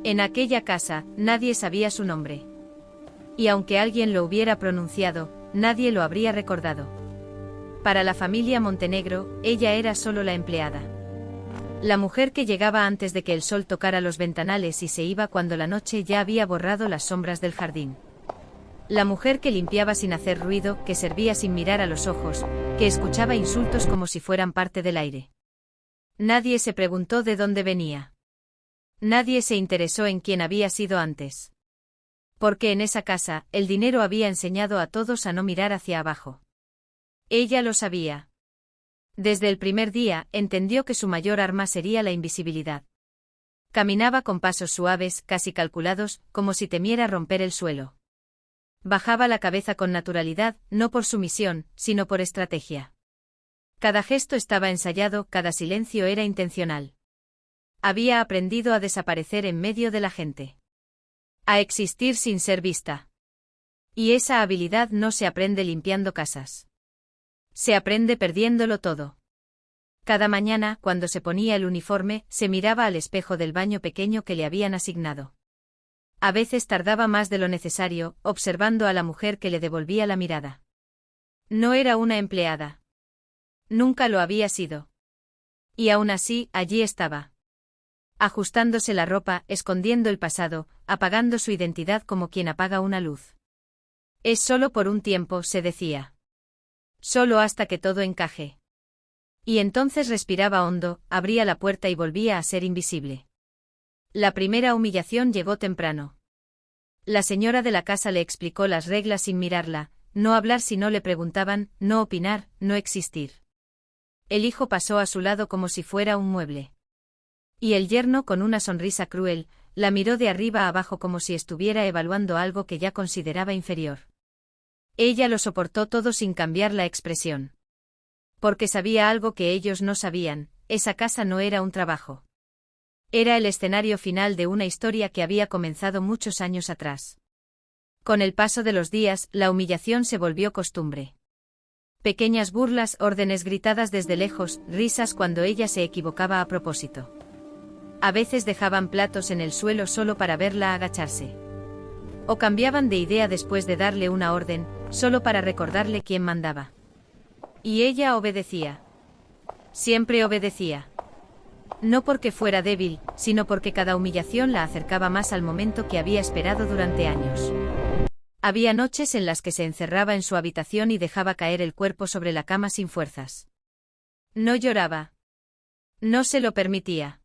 En aquella casa, nadie sabía su nombre. Y aunque alguien lo hubiera pronunciado, nadie lo habría recordado. Para la familia Montenegro, ella era solo la empleada. La mujer que llegaba antes de que el sol tocara los ventanales y se iba cuando la noche ya había borrado las sombras del jardín. La mujer que limpiaba sin hacer ruido, que servía sin mirar a los ojos, que escuchaba insultos como si fueran parte del aire. Nadie se preguntó de dónde venía. Nadie se interesó en quién había sido antes. Porque en esa casa, el dinero había enseñado a todos a no mirar hacia abajo. Ella lo sabía. Desde el primer día, entendió que su mayor arma sería la invisibilidad. Caminaba con pasos suaves, casi calculados, como si temiera romper el suelo. Bajaba la cabeza con naturalidad, no por sumisión, sino por estrategia. Cada gesto estaba ensayado, cada silencio era intencional. Había aprendido a desaparecer en medio de la gente. A existir sin ser vista. Y esa habilidad no se aprende limpiando casas. Se aprende perdiéndolo todo. Cada mañana, cuando se ponía el uniforme, se miraba al espejo del baño pequeño que le habían asignado. A veces tardaba más de lo necesario, observando a la mujer que le devolvía la mirada. No era una empleada. Nunca lo había sido. Y aún así, allí estaba. Ajustándose la ropa, escondiendo el pasado, apagando su identidad como quien apaga una luz. Es solo por un tiempo, se decía. Solo hasta que todo encaje. Y entonces respiraba hondo, abría la puerta y volvía a ser invisible. La primera humillación llegó temprano. La señora de la casa le explicó las reglas sin mirarla, no hablar si no le preguntaban, no opinar, no existir. El hijo pasó a su lado como si fuera un mueble. Y el yerno, con una sonrisa cruel, la miró de arriba a abajo como si estuviera evaluando algo que ya consideraba inferior. Ella lo soportó todo sin cambiar la expresión. Porque sabía algo que ellos no sabían, esa casa no era un trabajo. Era el escenario final de una historia que había comenzado muchos años atrás. Con el paso de los días, la humillación se volvió costumbre. Pequeñas burlas, órdenes gritadas desde lejos, risas cuando ella se equivocaba a propósito. A veces dejaban platos en el suelo solo para verla agacharse. O cambiaban de idea después de darle una orden, solo para recordarle quién mandaba. Y ella obedecía. Siempre obedecía. No porque fuera débil, sino porque cada humillación la acercaba más al momento que había esperado durante años. Había noches en las que se encerraba en su habitación y dejaba caer el cuerpo sobre la cama sin fuerzas. No lloraba. No se lo permitía.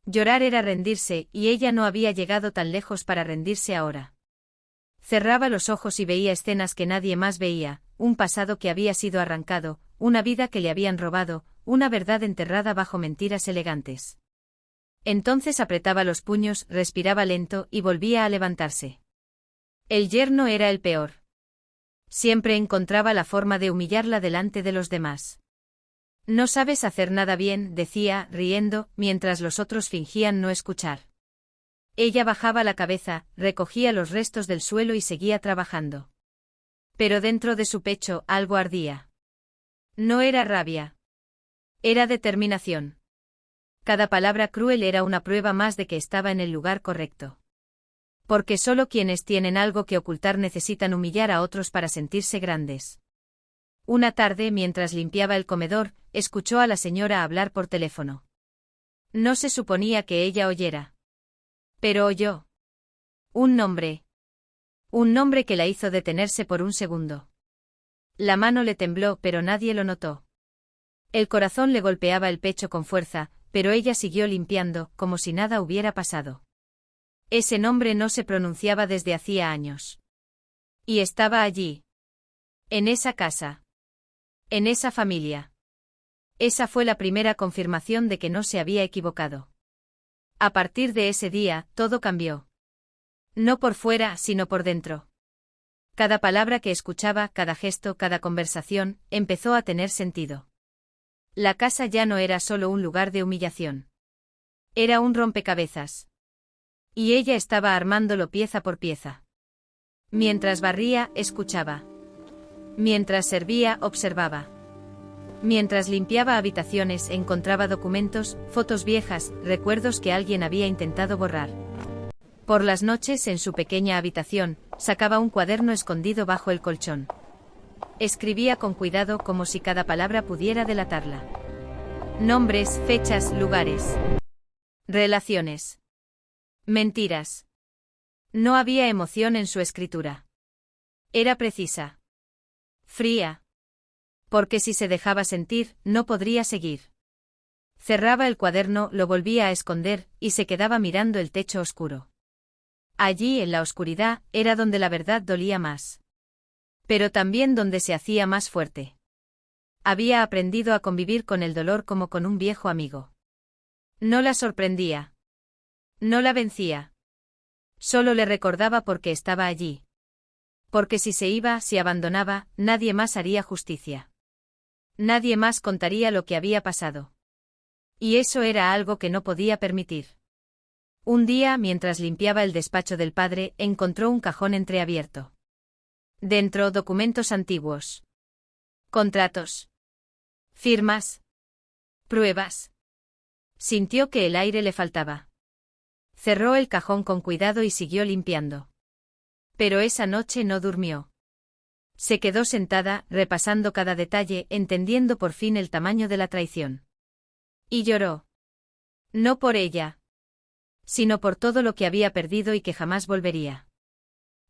Llorar era rendirse, y ella no había llegado tan lejos para rendirse ahora. Cerraba los ojos y veía escenas que nadie más veía, un pasado que había sido arrancado, una vida que le habían robado, una verdad enterrada bajo mentiras elegantes. Entonces apretaba los puños, respiraba lento y volvía a levantarse. El yerno era el peor. Siempre encontraba la forma de humillarla delante de los demás. No sabes hacer nada bien, decía, riendo, mientras los otros fingían no escuchar. Ella bajaba la cabeza, recogía los restos del suelo y seguía trabajando. Pero dentro de su pecho algo ardía. No era rabia. Era determinación. Cada palabra cruel era una prueba más de que estaba en el lugar correcto. Porque solo quienes tienen algo que ocultar necesitan humillar a otros para sentirse grandes. Una tarde, mientras limpiaba el comedor, escuchó a la señora hablar por teléfono. No se suponía que ella oyera. Pero oyó. Un nombre. Un nombre que la hizo detenerse por un segundo. La mano le tembló, pero nadie lo notó. El corazón le golpeaba el pecho con fuerza, pero ella siguió limpiando, como si nada hubiera pasado. Ese nombre no se pronunciaba desde hacía años. Y estaba allí. En esa casa. En esa familia. Esa fue la primera confirmación de que no se había equivocado. A partir de ese día, todo cambió. No por fuera, sino por dentro. Cada palabra que escuchaba, cada gesto, cada conversación, empezó a tener sentido. La casa ya no era solo un lugar de humillación. Era un rompecabezas. Y ella estaba armándolo pieza por pieza. Mientras barría, escuchaba. Mientras servía, observaba. Mientras limpiaba habitaciones, encontraba documentos, fotos viejas, recuerdos que alguien había intentado borrar. Por las noches, en su pequeña habitación, sacaba un cuaderno escondido bajo el colchón. Escribía con cuidado como si cada palabra pudiera delatarla. Nombres, fechas, lugares. Relaciones. Mentiras. No había emoción en su escritura. Era precisa. Fría. Porque si se dejaba sentir, no podría seguir. Cerraba el cuaderno, lo volvía a esconder, y se quedaba mirando el techo oscuro. Allí, en la oscuridad, era donde la verdad dolía más. Pero también donde se hacía más fuerte. Había aprendido a convivir con el dolor como con un viejo amigo. No la sorprendía. No la vencía. Solo le recordaba porque estaba allí. Porque si se iba, si abandonaba, nadie más haría justicia. Nadie más contaría lo que había pasado. Y eso era algo que no podía permitir. Un día, mientras limpiaba el despacho del padre, encontró un cajón entreabierto. Dentro, documentos antiguos. Contratos. Firmas. Pruebas. Sintió que el aire le faltaba. Cerró el cajón con cuidado y siguió limpiando. Pero esa noche no durmió. Se quedó sentada, repasando cada detalle, entendiendo por fin el tamaño de la traición. Y lloró. No por ella, sino por todo lo que había perdido y que jamás volvería.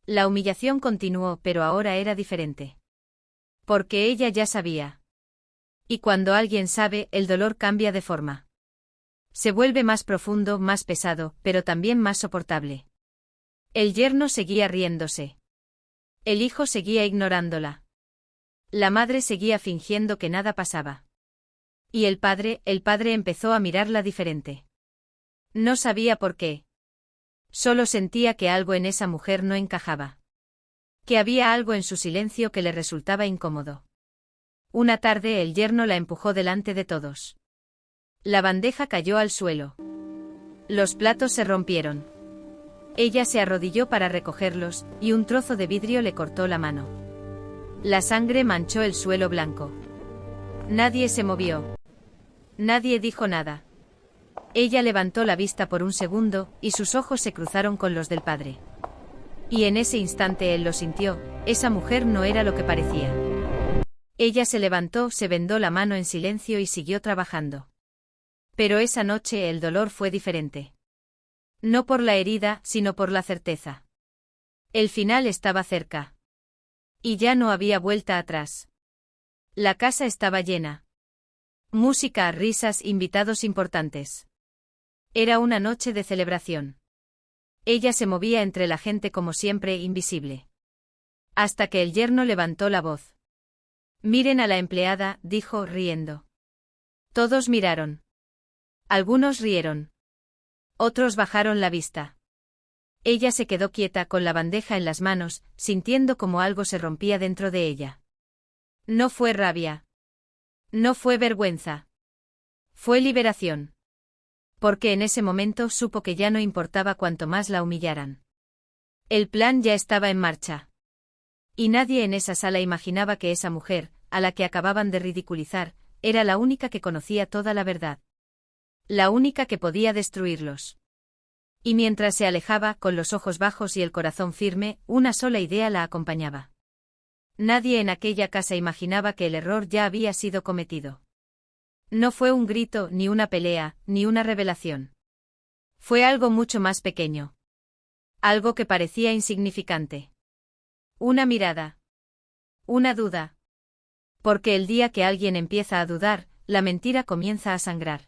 La humillación continuó, pero ahora era diferente. Porque ella ya sabía. Y cuando alguien sabe, el dolor cambia de forma. Se vuelve más profundo, más pesado, pero también más soportable. El yerno seguía riéndose. El hijo seguía ignorándola. La madre seguía fingiendo que nada pasaba. Y el padre empezó a mirarla diferente. No sabía por qué. Solo sentía que algo en esa mujer no encajaba. Que había algo en su silencio que le resultaba incómodo. Una tarde el yerno la empujó delante de todos. La bandeja cayó al suelo. Los platos se rompieron. Ella se arrodilló para recogerlos, y un trozo de vidrio le cortó la mano. La sangre manchó el suelo blanco. Nadie se movió. Nadie dijo nada. Ella levantó la vista por un segundo, y sus ojos se cruzaron con los del padre. Y en ese instante él lo sintió, esa mujer no era lo que parecía. Ella se levantó, se vendó la mano en silencio y siguió trabajando. Pero esa noche el dolor fue diferente. No por la herida, sino por la certeza. El final estaba cerca. Y ya no había vuelta atrás. La casa estaba llena. Música, risas, invitados importantes. Era una noche de celebración. Ella se movía entre la gente como siempre, invisible. Hasta que el yerno levantó la voz. Miren a la empleada, dijo, riendo. Todos miraron. Algunos rieron. Otros bajaron la vista. Ella se quedó quieta con la bandeja en las manos, sintiendo como algo se rompía dentro de ella. No fue rabia. No fue vergüenza. Fue liberación. Porque en ese momento supo que ya no importaba cuanto más la humillaran. El plan ya estaba en marcha. Y nadie en esa sala imaginaba que esa mujer, a la que acababan de ridiculizar, era la única que conocía toda la verdad. La única que podía destruirlos. Y mientras se alejaba, con los ojos bajos y el corazón firme, una sola idea la acompañaba. Nadie en aquella casa imaginaba que el error ya había sido cometido. No fue un grito, ni una pelea, ni una revelación. Fue algo mucho más pequeño. Algo que parecía insignificante. Una mirada. Una duda. Porque el día que alguien empieza a dudar, la mentira comienza a sangrar.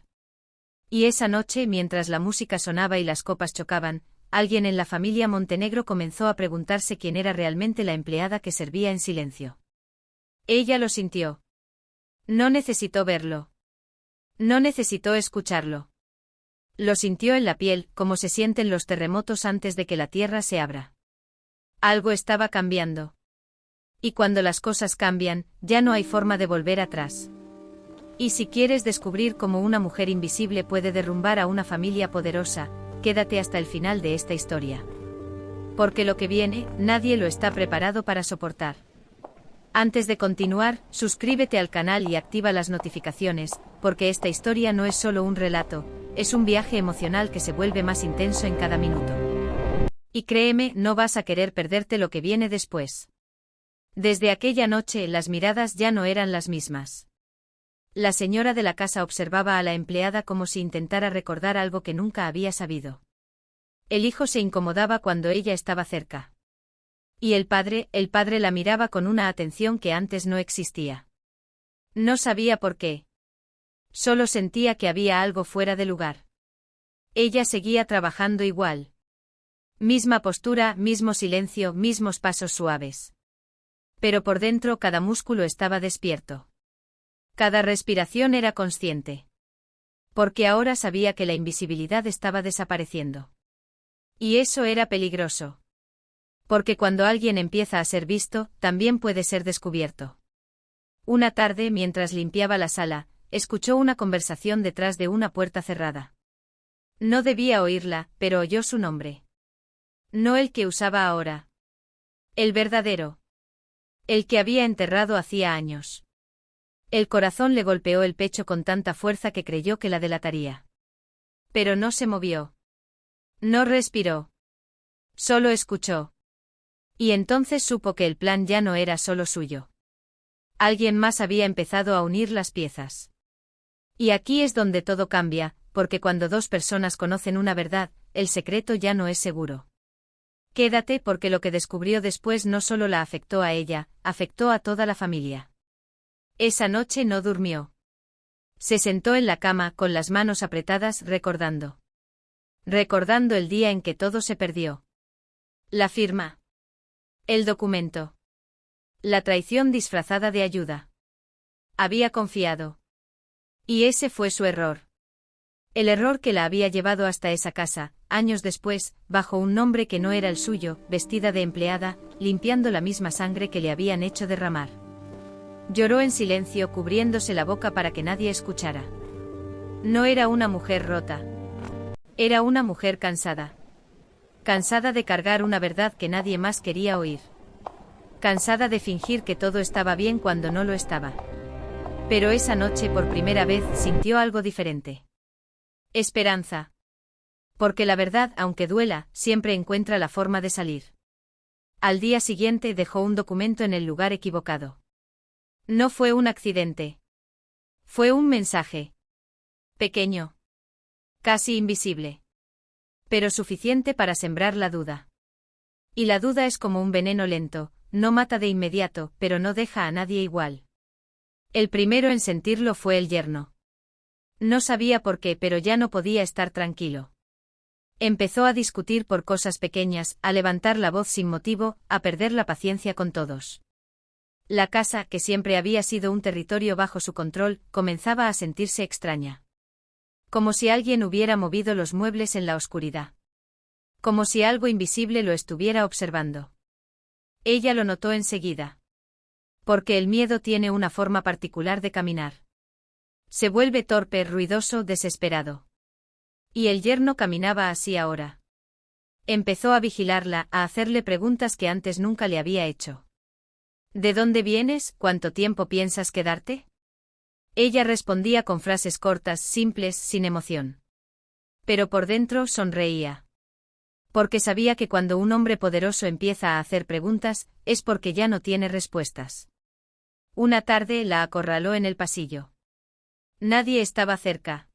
Y esa noche, mientras la música sonaba y las copas chocaban, alguien en la familia Montenegro comenzó a preguntarse quién era realmente la empleada que servía en silencio. Ella lo sintió. No necesitó verlo. No necesitó escucharlo. Lo sintió en la piel, como se sienten los terremotos antes de que la tierra se abra. Algo estaba cambiando. Y cuando las cosas cambian, ya no hay forma de volver atrás. Y si quieres descubrir cómo una mujer invisible puede derrumbar a una familia poderosa, quédate hasta el final de esta historia. Porque lo que viene, nadie lo está preparado para soportar. Antes de continuar, suscríbete al canal y activa las notificaciones, porque esta historia no es solo un relato, es un viaje emocional que se vuelve más intenso en cada minuto. Y créeme, no vas a querer perderte lo que viene después. Desde aquella noche las miradas ya no eran las mismas. La señora de la casa observaba a la empleada como si intentara recordar algo que nunca había sabido. El hijo se incomodaba cuando ella estaba cerca. Y el padre la miraba con una atención que antes no existía. No sabía por qué. Solo sentía que había algo fuera de lugar. Ella seguía trabajando igual. Misma postura, mismo silencio, mismos pasos suaves. Pero por dentro cada músculo estaba despierto. Cada respiración era consciente. Porque ahora sabía que la invisibilidad estaba desapareciendo. Y eso era peligroso. Porque cuando alguien empieza a ser visto, también puede ser descubierto. Una tarde, mientras limpiaba la sala, escuchó una conversación detrás de una puerta cerrada. No debía oírla, pero oyó su nombre. No el que usaba ahora. El verdadero. El que había enterrado hacía años. El corazón le golpeó el pecho con tanta fuerza que creyó que la delataría. Pero no se movió. No respiró. Solo escuchó. Y entonces supo que el plan ya no era solo suyo. Alguien más había empezado a unir las piezas. Y aquí es donde todo cambia, porque cuando dos personas conocen una verdad, el secreto ya no es seguro. Quédate porque lo que descubrió después no solo la afectó a ella, afectó a toda la familia. Esa noche no durmió. Se sentó en la cama con las manos apretadas recordando. Recordando el día en que todo se perdió. La firma. El documento. La traición disfrazada de ayuda. Había confiado. Y ese fue su error. El error que la había llevado hasta esa casa, años después, bajo un nombre que no era el suyo, vestida de empleada, limpiando la misma sangre que le habían hecho derramar. Lloró en silencio cubriéndose la boca para que nadie escuchara. No era una mujer rota. Era una mujer cansada. Cansada de cargar una verdad que nadie más quería oír. Cansada de fingir que todo estaba bien cuando no lo estaba. Pero esa noche por primera vez sintió algo diferente. Esperanza. Porque la verdad, aunque duela, siempre encuentra la forma de salir. Al día siguiente dejó un documento en el lugar equivocado. No fue un accidente. Fue un mensaje. Pequeño. Casi invisible. Pero suficiente para sembrar la duda. Y la duda es como un veneno lento, no mata de inmediato, pero no deja a nadie igual. El primero en sentirlo fue el yerno. No sabía por qué, pero ya no podía estar tranquilo. Empezó a discutir por cosas pequeñas, a levantar la voz sin motivo, a perder la paciencia con todos. La casa, que siempre había sido un territorio bajo su control, comenzaba a sentirse extraña. Como si alguien hubiera movido los muebles en la oscuridad. Como si algo invisible lo estuviera observando. Ella lo notó enseguida. Porque el miedo tiene una forma particular de caminar. Se vuelve torpe, ruidoso, desesperado. Y el yerno caminaba así ahora. Empezó a vigilarla, a hacerle preguntas que antes nunca le había hecho. ¿De dónde vienes? ¿Cuánto tiempo piensas quedarte? Ella respondía con frases cortas, simples, sin emoción. Pero por dentro sonreía. Porque sabía que cuando un hombre poderoso empieza a hacer preguntas, es porque ya no tiene respuestas. Una tarde la acorraló en el pasillo. Nadie estaba cerca.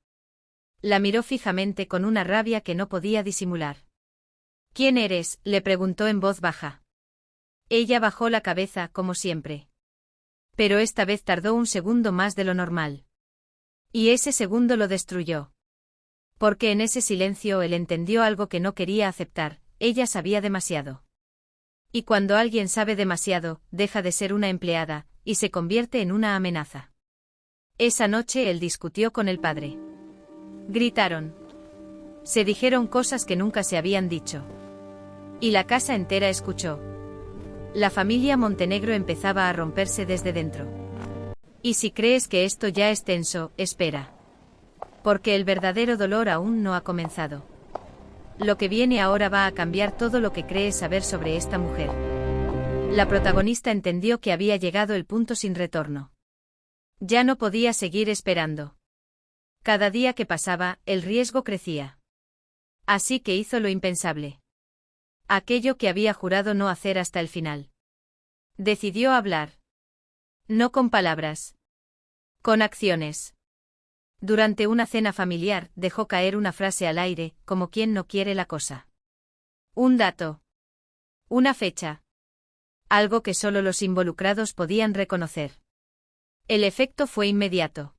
La miró fijamente con una rabia que no podía disimular. ¿Quién eres?, le preguntó en voz baja. Ella bajó la cabeza, como siempre. Pero esta vez tardó un segundo más de lo normal. Y ese segundo lo destruyó. Porque en ese silencio él entendió algo que no quería aceptar, ella sabía demasiado. Y cuando alguien sabe demasiado, deja de ser una empleada, y se convierte en una amenaza. Esa noche él discutió con el padre. Gritaron. Se dijeron cosas que nunca se habían dicho. Y la casa entera escuchó. La familia Montenegro empezaba a romperse desde dentro. Y si crees que esto ya es tenso, espera. Porque el verdadero dolor aún no ha comenzado. Lo que viene ahora va a cambiar todo lo que crees saber sobre esta mujer. La protagonista entendió que había llegado el punto sin retorno. Ya no podía seguir esperando. Cada día que pasaba, el riesgo crecía. Así que hizo lo impensable. Aquello que había jurado no hacer hasta el final. Decidió hablar. No con palabras. Con acciones. Durante una cena familiar, dejó caer una frase al aire, como quien no quiere la cosa. Un dato. Una fecha. Algo que solo los involucrados podían reconocer. El efecto fue inmediato.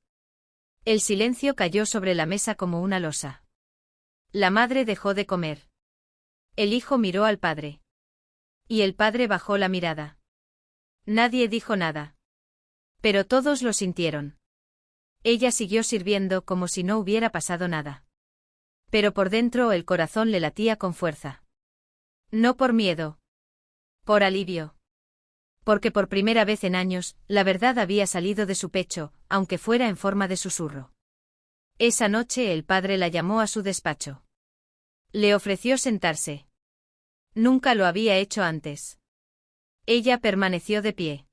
El silencio cayó sobre la mesa como una losa. La madre dejó de comer. El hijo miró al padre. Y el padre bajó la mirada. Nadie dijo nada. Pero todos lo sintieron. Ella siguió sirviendo como si no hubiera pasado nada. Pero por dentro el corazón le latía con fuerza. No por miedo. Por alivio. Porque por primera vez en años, la verdad había salido de su pecho, aunque fuera en forma de susurro. Esa noche el padre la llamó a su despacho. Le ofreció sentarse. Nunca lo había hecho antes. Ella permaneció de pie.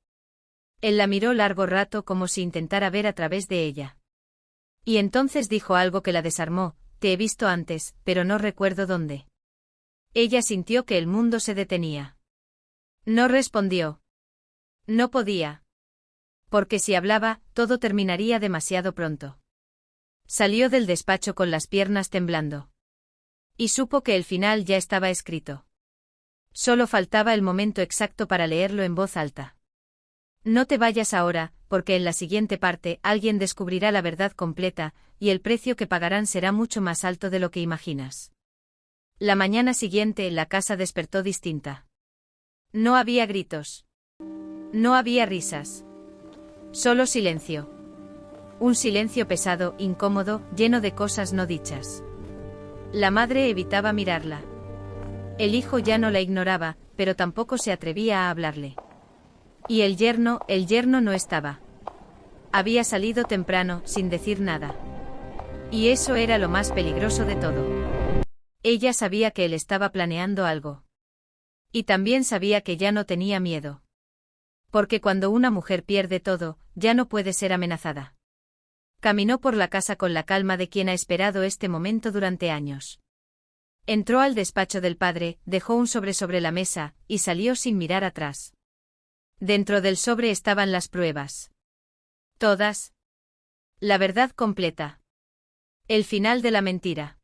Él la miró largo rato como si intentara ver a través de ella. Y entonces dijo algo que la desarmó: te he visto antes, pero no recuerdo dónde. Ella sintió que el mundo se detenía. No respondió. No podía. Porque si hablaba, todo terminaría demasiado pronto. Salió del despacho con las piernas temblando. Y supo que el final ya estaba escrito. Solo faltaba el momento exacto para leerlo en voz alta. No te vayas ahora, porque en la siguiente parte alguien descubrirá la verdad completa, y el precio que pagarán será mucho más alto de lo que imaginas. La mañana siguiente la casa despertó distinta. No había gritos. No había risas. Solo silencio. Un silencio pesado, incómodo, lleno de cosas no dichas. La madre evitaba mirarla. El hijo ya no la ignoraba, pero tampoco se atrevía a hablarle. Y el yerno no estaba. Había salido temprano, sin decir nada. Y eso era lo más peligroso de todo. Ella sabía que él estaba planeando algo. Y también sabía que ya no tenía miedo. Porque cuando una mujer pierde todo, ya no puede ser amenazada. Caminó por la casa con la calma de quien ha esperado este momento durante años. Entró al despacho del padre, dejó un sobre la mesa, y salió sin mirar atrás. Dentro del sobre estaban las pruebas. Todas. La verdad completa. El final de la mentira.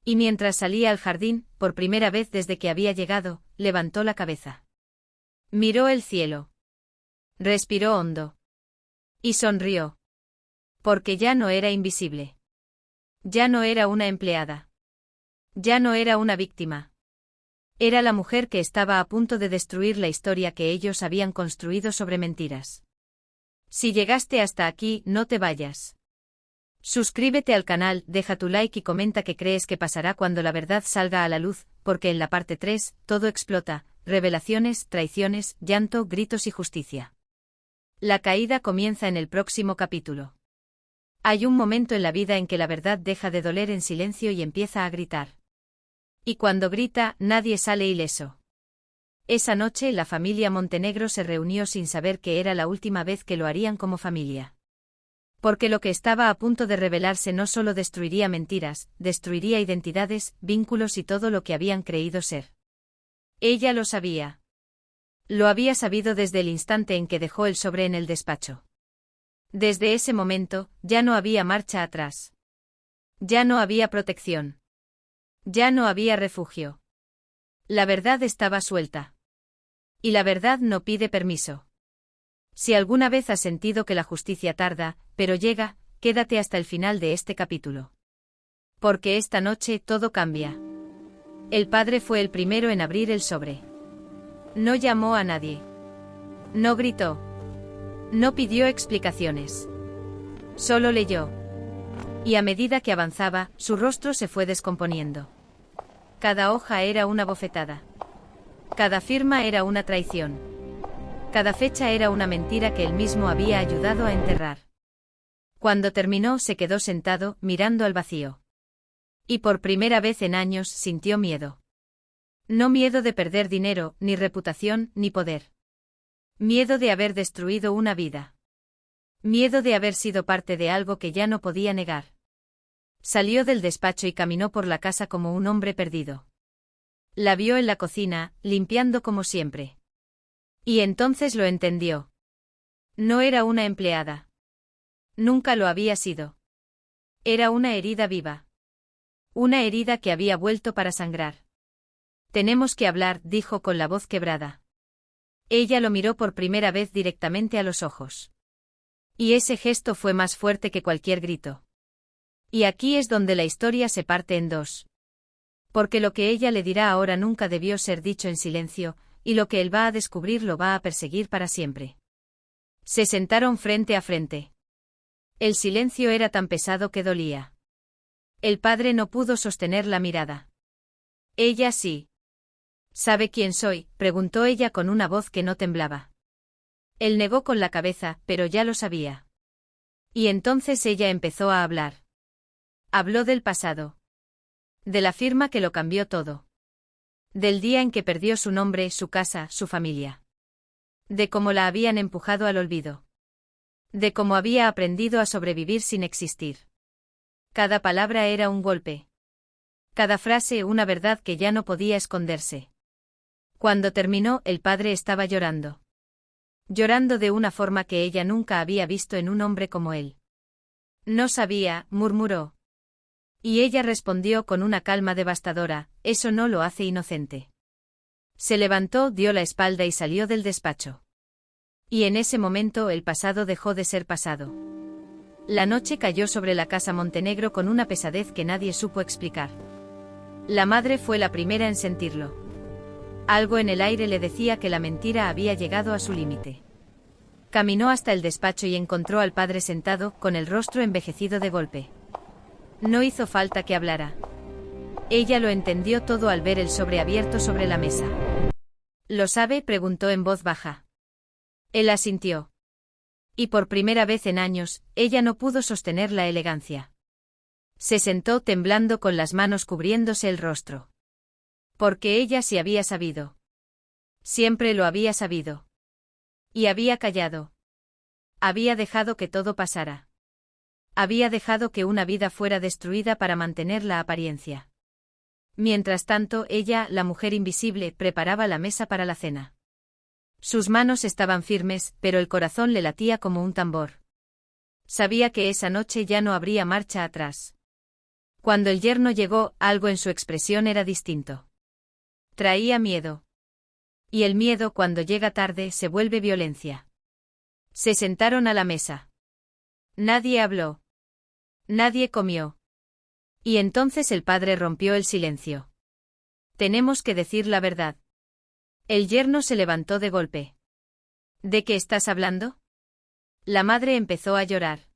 Y mientras salía al jardín, por primera vez desde que había llegado, levantó la cabeza. Miró el cielo. Respiró hondo. Y sonrió. Porque ya no era invisible. Ya no era una empleada. Ya no era una víctima. Era la mujer que estaba a punto de destruir la historia que ellos habían construido sobre mentiras. Si llegaste hasta aquí, no te vayas. Suscríbete al canal, deja tu like y comenta qué crees que pasará cuando la verdad salga a la luz, porque en la parte 3, todo explota, revelaciones, traiciones, llanto, gritos y justicia. La caída comienza en el próximo capítulo. Hay un momento en la vida en que la verdad deja de doler en silencio y empieza a gritar. Y cuando grita, nadie sale ileso. Esa noche la familia Montenegro se reunió sin saber que era la última vez que lo harían como familia. Porque lo que estaba a punto de revelarse no solo destruiría mentiras, destruiría identidades, vínculos y todo lo que habían creído ser. Ella lo sabía. Lo había sabido desde el instante en que dejó el sobre en el despacho. Desde ese momento, ya no había marcha atrás. Ya no había protección. Ya no había refugio. La verdad estaba suelta. Y la verdad no pide permiso. Si alguna vez has sentido que la justicia tarda, pero llega, quédate hasta el final de este capítulo. Porque esta noche todo cambia. El padre fue el primero en abrir el sobre. No llamó a nadie. No gritó. No pidió explicaciones. Solo leyó. Y a medida que avanzaba, su rostro se fue descomponiendo. Cada hoja era una bofetada. Cada firma era una traición. Cada fecha era una mentira que él mismo había ayudado a enterrar. Cuando terminó se quedó sentado, mirando al vacío. Y por primera vez en años sintió miedo. No miedo de perder dinero, ni reputación, ni poder. Miedo de haber destruido una vida. Miedo de haber sido parte de algo que ya no podía negar. Salió del despacho y caminó por la casa como un hombre perdido. La vio en la cocina, limpiando como siempre. Y entonces lo entendió. No era una empleada. Nunca lo había sido. Era una herida viva. Una herida que había vuelto para sangrar. Tenemos que hablar, dijo con la voz quebrada. Ella lo miró por primera vez directamente a los ojos. Y ese gesto fue más fuerte que cualquier grito. Y aquí es donde la historia se parte en dos. Porque lo que ella le dirá ahora nunca debió ser dicho en silencio, y lo que él va a descubrir lo va a perseguir para siempre. Se sentaron frente a frente. El silencio era tan pesado que dolía. El padre no pudo sostener la mirada. Ella sí. ¿Sabe quién soy?, preguntó ella con una voz que no temblaba. Él negó con la cabeza, pero ya lo sabía. Y entonces ella empezó a hablar. Habló del pasado. De la firma que lo cambió todo. Del día en que perdió su nombre, su casa, su familia. De cómo la habían empujado al olvido. De cómo había aprendido a sobrevivir sin existir. Cada palabra era un golpe. Cada frase una verdad que ya no podía esconderse. Cuando terminó, el padre estaba llorando. Llorando de una forma que ella nunca había visto en un hombre como él. No sabía, murmuró. Y ella respondió con una calma devastadora, eso no lo hace inocente. Se levantó, dio la espalda y salió del despacho. Y en ese momento el pasado dejó de ser pasado. La noche cayó sobre la casa Montenegro con una pesadez que nadie supo explicar. La madre fue la primera en sentirlo. Algo en el aire le decía que la mentira había llegado a su límite. Caminó hasta el despacho y encontró al padre sentado, con el rostro envejecido de golpe. No hizo falta que hablara. Ella lo entendió todo al ver el sobre abierto sobre la mesa. ¿Lo sabe?, preguntó en voz baja. Él asintió. Y por primera vez en años, ella no pudo sostener la elegancia. Se sentó temblando con las manos cubriéndose el rostro. Porque ella sí había sabido. Siempre lo había sabido. Y había callado. Había dejado que todo pasara. Había dejado que una vida fuera destruida para mantener la apariencia. Mientras tanto, ella, la mujer invisible, preparaba la mesa para la cena. Sus manos estaban firmes, pero el corazón le latía como un tambor. Sabía que esa noche ya no habría marcha atrás. Cuando el yerno llegó, algo en su expresión era distinto. Traía miedo. Y el miedo, cuando llega tarde, se vuelve violencia. Se sentaron a la mesa. Nadie habló. Nadie comió. Y entonces el padre rompió el silencio. Tenemos que decir la verdad. El yerno se levantó de golpe. ¿De qué estás hablando? La madre empezó a llorar.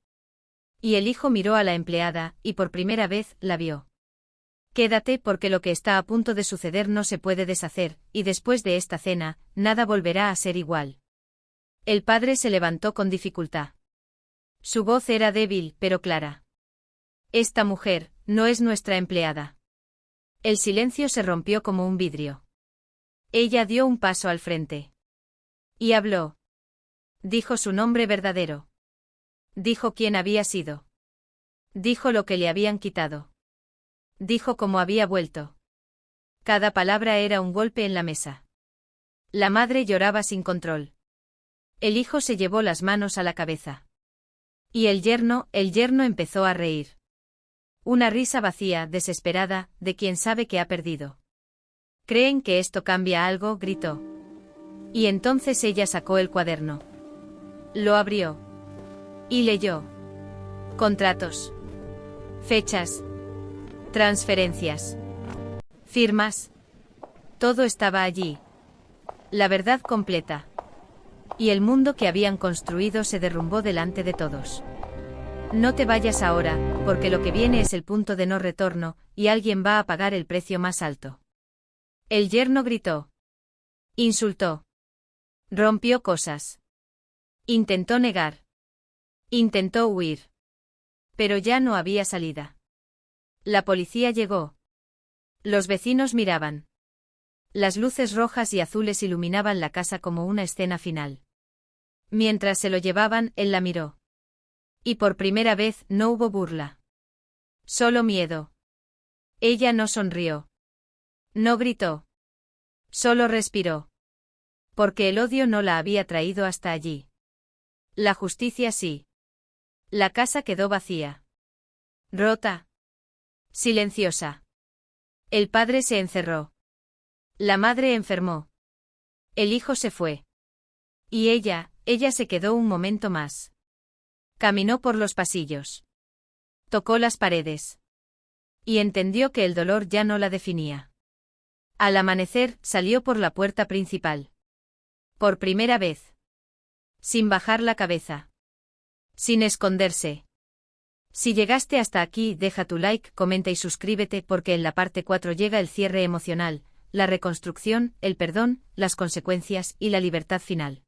Y el hijo miró a la empleada, y por primera vez, la vio. Quédate porque lo que está a punto de suceder no se puede deshacer, y después de esta cena, nada volverá a ser igual. El padre se levantó con dificultad. Su voz era débil, pero clara. Esta mujer, no es nuestra empleada. El silencio se rompió como un vidrio. Ella dio un paso al frente. Y habló. Dijo su nombre verdadero. Dijo quién había sido. Dijo lo que le habían quitado. Dijo cómo había vuelto. Cada palabra era un golpe en la mesa. La madre lloraba sin control. El hijo se llevó las manos a la cabeza. Y el yerno empezó a reír. Una risa vacía, desesperada, de quien sabe que ha perdido. ¿Creen que esto cambia algo?, gritó. Y entonces ella sacó el cuaderno. Lo abrió. Y leyó. Contratos. Fechas. Transferencias. Firmas. Todo estaba allí. La verdad completa. Y el mundo que habían construido se derrumbó delante de todos. No te vayas ahora, porque lo que viene es el punto de no retorno, y alguien va a pagar el precio más alto. El yerno gritó. Insultó. Rompió cosas. Intentó negar. Intentó huir. Pero ya no había salida. La policía llegó. Los vecinos miraban. Las luces rojas y azules iluminaban la casa como una escena final. Mientras se lo llevaban, él la miró. Y por primera vez no hubo burla. Solo miedo. Ella no sonrió. No gritó. Solo respiró. Porque el odio no la había traído hasta allí. La justicia sí. La casa quedó vacía. Rota. Silenciosa. El padre se encerró. La madre enfermó. El hijo se fue. Y ella se quedó un momento más. Caminó por los pasillos. Tocó las paredes. Y entendió que el dolor ya no la definía. Al amanecer, salió por la puerta principal. Por primera vez. Sin bajar la cabeza. Sin esconderse. Si llegaste hasta aquí, deja tu like, comenta y suscríbete porque en la parte 4 llega el cierre emocional, la reconstrucción, el perdón, las consecuencias y la libertad final.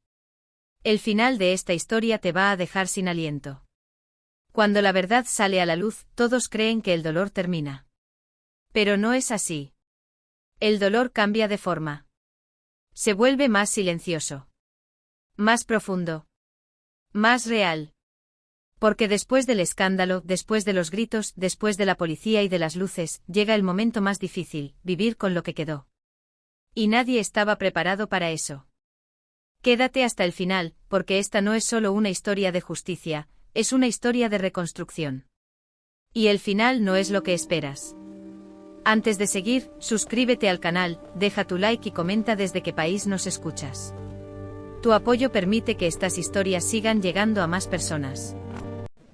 El final de esta historia te va a dejar sin aliento. Cuando la verdad sale a la luz, todos creen que el dolor termina. Pero no es así. El dolor cambia de forma. Se vuelve más silencioso. Más profundo. Más real. Porque después del escándalo, después de los gritos, después de la policía y de las luces, llega el momento más difícil, vivir con lo que quedó. Y nadie estaba preparado para eso. Quédate hasta el final, porque esta no es solo una historia de justicia, es una historia de reconstrucción. Y el final no es lo que esperas. Antes de seguir, suscríbete al canal, deja tu like y comenta desde qué país nos escuchas. Tu apoyo permite que estas historias sigan llegando a más personas.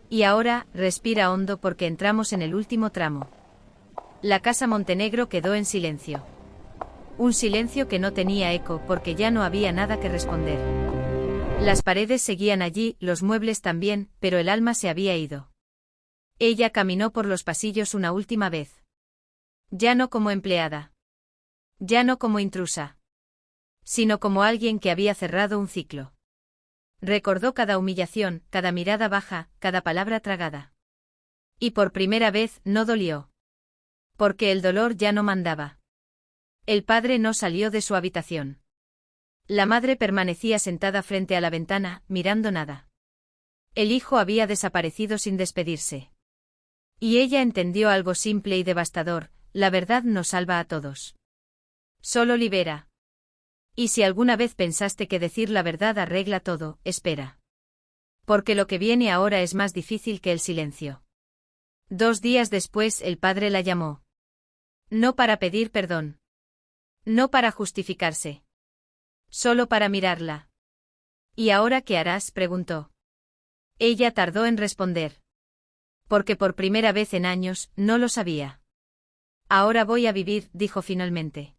Y ahora, respira hondo porque entramos en el último tramo. La casa Montenegro quedó en silencio. Un silencio que no tenía eco porque ya no había nada que responder. Las paredes seguían allí, los muebles también, pero el alma se había ido. Ella caminó por los pasillos una última vez. Ya no como empleada. Ya no como intrusa. Sino como alguien que había cerrado un ciclo. Recordó cada humillación, cada mirada baja, cada palabra tragada. Y por primera vez no dolió. Porque el dolor ya no mandaba. El padre no salió de su habitación. La madre permanecía sentada frente a la ventana, mirando nada. El hijo había desaparecido sin despedirse. Y ella entendió algo simple y devastador, la verdad nos salva a todos. Solo libera. Y si alguna vez pensaste que decir la verdad arregla todo, espera. Porque lo que viene ahora es más difícil que el silencio. 2 días después el padre la llamó. No para pedir perdón. No para justificarse. Solo para mirarla. ¿Y ahora qué harás?, preguntó. Ella tardó en responder. Porque por primera vez en años, no lo sabía. Ahora voy a vivir, dijo finalmente.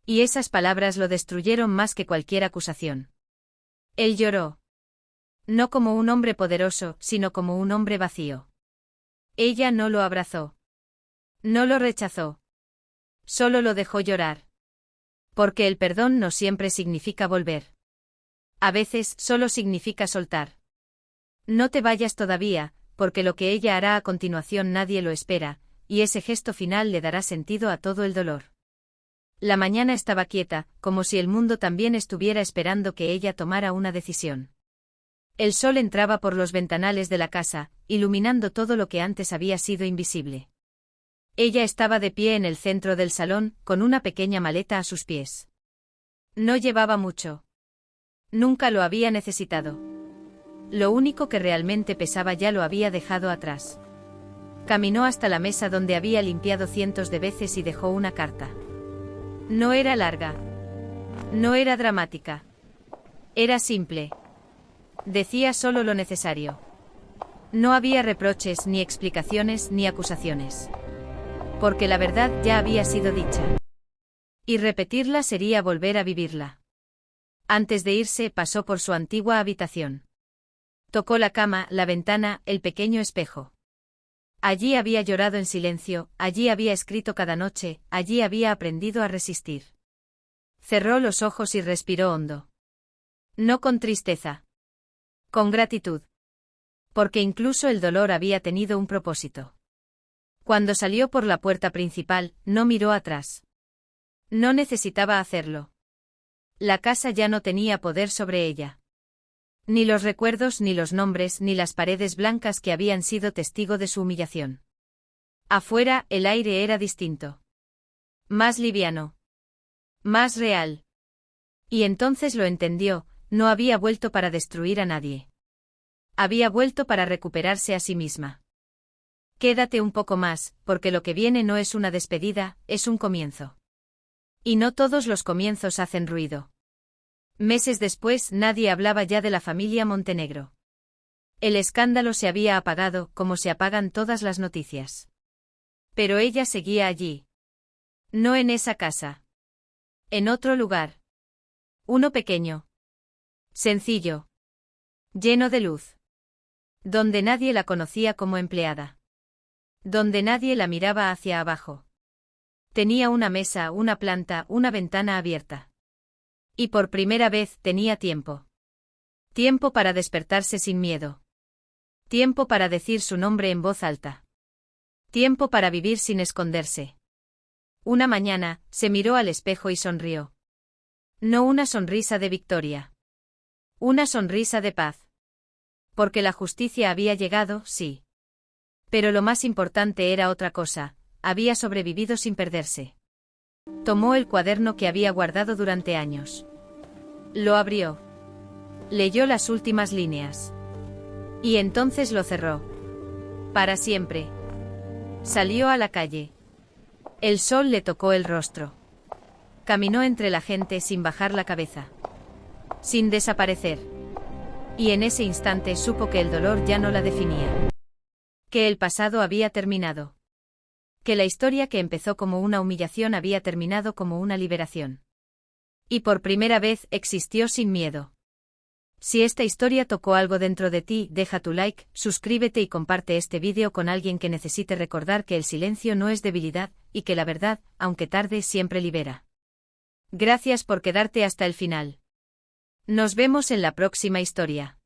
Y esas palabras lo destruyeron más que cualquier acusación. Él lloró. No como un hombre poderoso, sino como un hombre vacío. Ella no lo abrazó. No lo rechazó. Solo lo dejó llorar. Porque el perdón no siempre significa volver. A veces solo significa soltar. No te vayas todavía, porque lo que ella hará a continuación nadie lo espera, y ese gesto final le dará sentido a todo el dolor. La mañana estaba quieta, como si el mundo también estuviera esperando que ella tomara una decisión. El sol entraba por los ventanales de la casa, iluminando todo lo que antes había sido invisible. Ella estaba de pie en el centro del salón, con una pequeña maleta a sus pies. No llevaba mucho. Nunca lo había necesitado. Lo único que realmente pesaba ya lo había dejado atrás. Caminó hasta la mesa donde había limpiado cientos de veces y dejó una carta. No era larga. No era dramática. Era simple. Decía solo lo necesario. No había reproches, ni explicaciones, ni acusaciones. Porque la verdad ya había sido dicha. Y repetirla sería volver a vivirla. Antes de irse, pasó por su antigua habitación. Tocó la cama, la ventana, el pequeño espejo. Allí había llorado en silencio, allí había escrito cada noche, allí había aprendido a resistir. Cerró los ojos y respiró hondo. No con tristeza. Con gratitud. Porque incluso el dolor había tenido un propósito. Cuando salió por la puerta principal, no miró atrás. No necesitaba hacerlo. La casa ya no tenía poder sobre ella. Ni los recuerdos, ni los nombres, ni las paredes blancas que habían sido testigo de su humillación. Afuera, el aire era distinto. Más liviano. Más real. Y entonces lo entendió, no había vuelto para destruir a nadie. Había vuelto para recuperarse a sí misma. Quédate un poco más, porque lo que viene no es una despedida, es un comienzo. Y no todos los comienzos hacen ruido. Meses después nadie hablaba ya de la familia Montenegro. El escándalo se había apagado, como se apagan todas las noticias. Pero ella seguía allí. No en esa casa. En otro lugar. Uno pequeño. Sencillo. Lleno de luz. Donde nadie la conocía como empleada. Donde nadie la miraba hacia abajo. Tenía una mesa, una planta, una ventana abierta. Y por primera vez tenía tiempo. Tiempo para despertarse sin miedo. Tiempo para decir su nombre en voz alta. Tiempo para vivir sin esconderse. Una mañana, se miró al espejo y sonrió. No una sonrisa de victoria. Una sonrisa de paz. Porque la justicia había llegado, sí. Pero lo más importante era otra cosa, había sobrevivido sin perderse. Tomó el cuaderno que había guardado durante años. Lo abrió. Leyó las últimas líneas. Y entonces lo cerró. Para siempre. Salió a la calle. El sol le tocó el rostro. Caminó entre la gente sin bajar la cabeza. Sin desaparecer. Y en ese instante supo que el dolor ya no la definía. Que el pasado había terminado. Que la historia que empezó como una humillación había terminado como una liberación. Y por primera vez existió sin miedo. Si esta historia tocó algo dentro de ti, deja tu like, suscríbete y comparte este vídeo con alguien que necesite recordar que el silencio no es debilidad, y que la verdad, aunque tarde, siempre libera. Gracias por quedarte hasta el final. Nos vemos en la próxima historia.